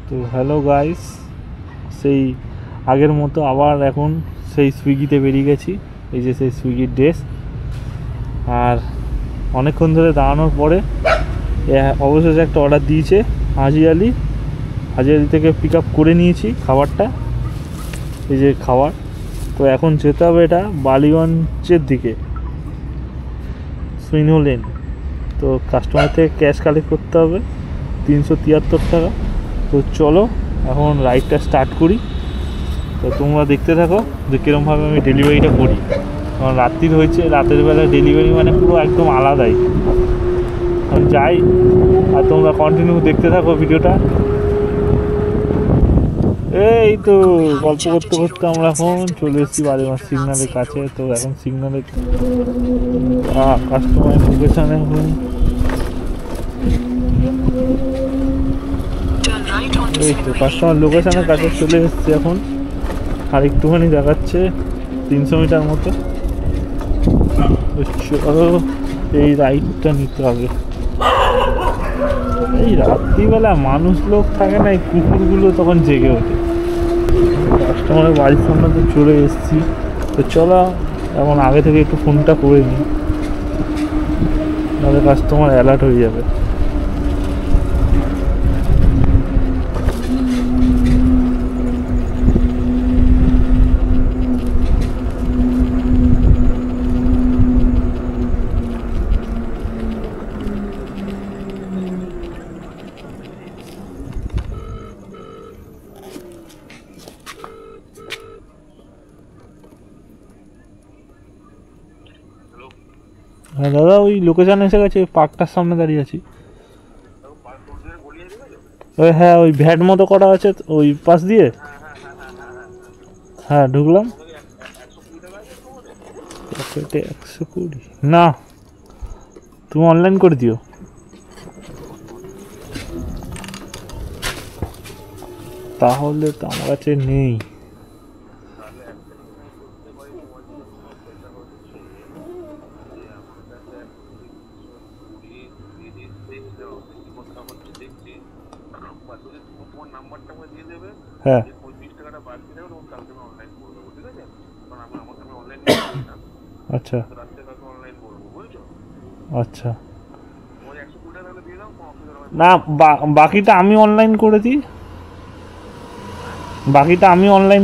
তো hello guys, সেই আগের মতো আবার এখন সেই সুইগিতে বেরিয়ে গেছি। এই যে সেই সুইগির ড্রেস, আর অনেকক্ষণ ধরে দাঁড়ানোর পরে অবশেষে একটা অর্ডার দিয়েছে হাজি আলি থেকে পিক আপ করে নিয়েছি খাবারটা। এই যে খাবার, তো এখন যেতে হবে এটা বালিগঞ্জের দিকে, সুইনো লেন। তো কাস্টমার থেকে ক্যাশ কালেক্ট করতে হবে 373 টাকা। তো চলো এখন রাইডটা স্টার্ট করি। তো তোমরা দেখতে থাকো যে কীরকমভাবে আমি ডেলিভারিটা করি, কারণ রাত্রির হয়েছে, রাতের বেলা ডেলিভারি মানে পুরো একদম আলাদাই। আমি যাই আর তোমরা কন্টিনিউ দেখতে থাকো ভিডিওটা। এই তো গল্প করতে করতে আমরা এখন চলে এসেছি বালিগঞ্জ সিগন্যালের কাছে। তো এখন সিগন্যালের কাস্টমার লোকেশানে এখন এই তো কাস্টমার লোকেশানের কাছে চলে এসেছি এখন। আর একটুখানি দেখাচ্ছে 300 মিটার মতো। চলো এই রাইডটা নিতে হবে। এই রাত্রিবেলা মানুষ লোক থাকে না, এই কুকুরগুলো তখন জেগে ওঠে। কাস্টমারের বাড়ির সামনে তো চলে এসেছি। তো চলো এখন আগে থেকে একটু ফোনটা করে নিই, নাহলে কাস্টমার অ্যালার্ট হয়ে যাবে। হ্যাঁ দাদা, ওই লোকেশান এসে গেছে, পার্কটার সামনে দাঁড়িয়ে আছি। ওই হ্যাঁ, ওই ভ্যাট মতো করা আছে ওই পাশ দিয়ে। হ্যাঁ ঢুকলাম। 120 না, তুমি অনলাইন করে দিও। তাহলে তো আমার কাছে নেই। হ্যাঁ আচ্ছা আচ্ছা, না বাকিটা আমি অনলাইন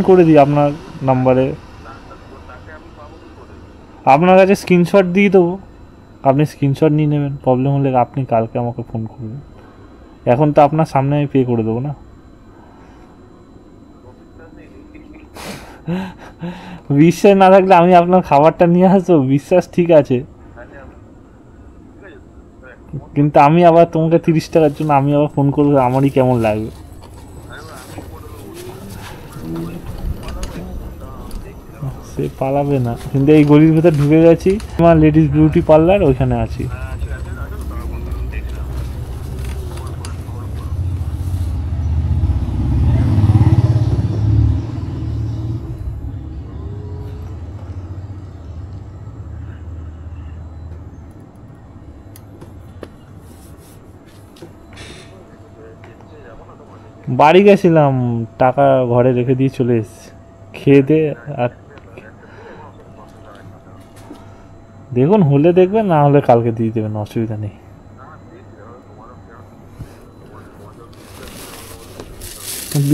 করে দিই, আপনার নাম্বারে। আপনার কাছে স্ক্রিনশট দিয়ে দেবো, আপনি স্ক্রিনশট নিয়ে নেবেন। প্রবলেম হলে আপনি কালকে আমাকে ফোন করবেন। এখন তো আপনার সামনে আমি পে করে দেবো না। বিশ্বাস না থাকলে আমি আপনার খাবারটা নিয়ে আসবো, বিশ্বাস ঠিক আছে, কিন্তু আমি আবার তোমাকে 30 টাকার জন্য আমি আবার ফোন করবো, আমারই কেমন লাগবে। সে পালাবে না, কিন্তু এই গলির ভেতর ঢুকে গেছি, আমার লেডিস বিউটি পার্লার ওইখানে আছি। বাড়ি গেছিলাম, টাকা ঘরে রেখে দিয়ে চলে এসেছি, খেয়ে দে। আর দেখুন, হলে দেখবেন, না হলে কালকে দিয়ে দেবেন, অসুবিধা নেই।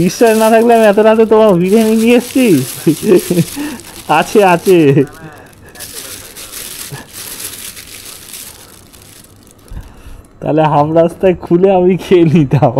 বিশ্বাস না থাকলে আমি এত রাতে তোমার বিরিয়ানি নিয়ে এসেছি। আছে আছে, তাহলে হাম রাস্তায় খুলে আমি খেয়ে নিতাম।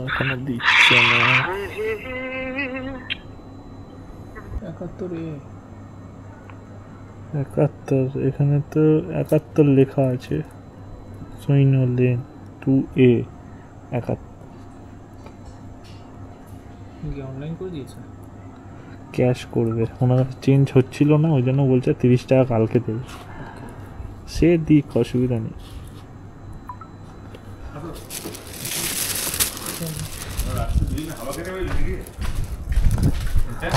এখনো দিচ্ছে না। 71, এখানে তো 71 লেখা আছে। সুইনো লেন 2A 71। অনলাইন করে দিয়েছে, ক্যাশ করবে, ওনার চেঞ্জ হচ্ছিল না, ওই জন্য বলছে 30 টাকা কালকে দেবে। সে দিক, অসুবিধা নেই।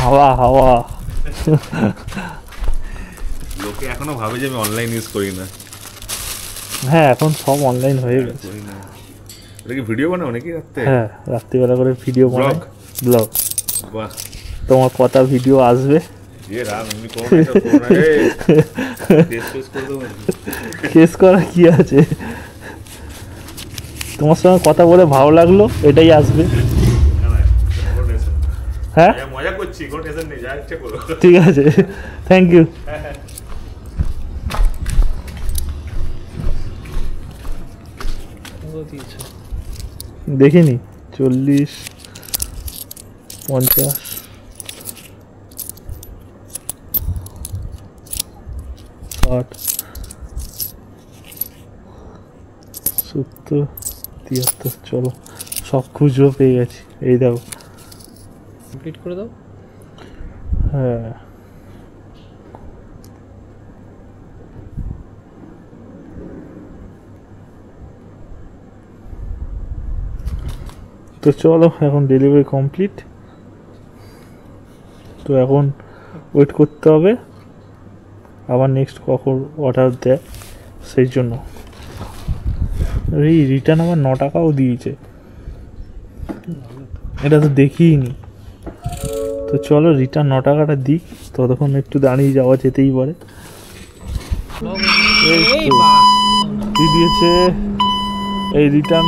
হাওয়া হাওয়া লোকে এখনো ভাবে যে আমি অনলাইন ইউজ করি না। হ্যাঁ, এখন সব অনলাইন হয়ে গেছে। এটা কি ভিডিও বানাও নাকি রাতে? হ্যাঁ, রাত্রিবেলা করে ভিডিও বানাই, ব্লগ। বাহ, তোমার কথা ভিডিও আসবে। এ রাম, এমনি করো না, এটা করো না রে। টেস্ট করে দাও। কেস করা কি আছে? তোমার সঙ্গে কথা বলে ভালো লাগলো, এটাই আসবে। হ্যাঁ, মজা করছি, কোনো টেনশন নেই, যা ইচ্ছা করো। ঠিক আছে, থ্যাংক ইউ। দিয়েছে দেখিনি। 40, 50, 60, 70, 73। চলো, সব খুচরো পেয়ে গেছি। এই দেখো। কমপ্লিট করে দাও। হ্যাঁ, তো চলো, এখন ডেলিভারি কমপ্লিট। তো এখন ওয়েট করতে হবে আবার নেক্সট কখন অর্ডার দেয়, সেই জন্য। এই রিটার্ন আবার 9 টাকাও দিয়েছে, এটা তো দেখিনি। তো চলো, রিটার্ন 9 টাকাটা দিই, ততক্ষণ একটু দাঁড়িয়ে যাওয়া যেতেই পারে। এই তো দিয়ে দিয়েছে এই রিটার্ন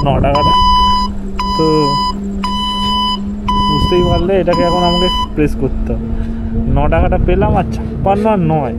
9 টাকাটা। তো বুঝতেই পারলে এটাকে এখন আমাকে প্রেস করতে হবে। 9 টাকাটা পেলাম, আর 56 আর 9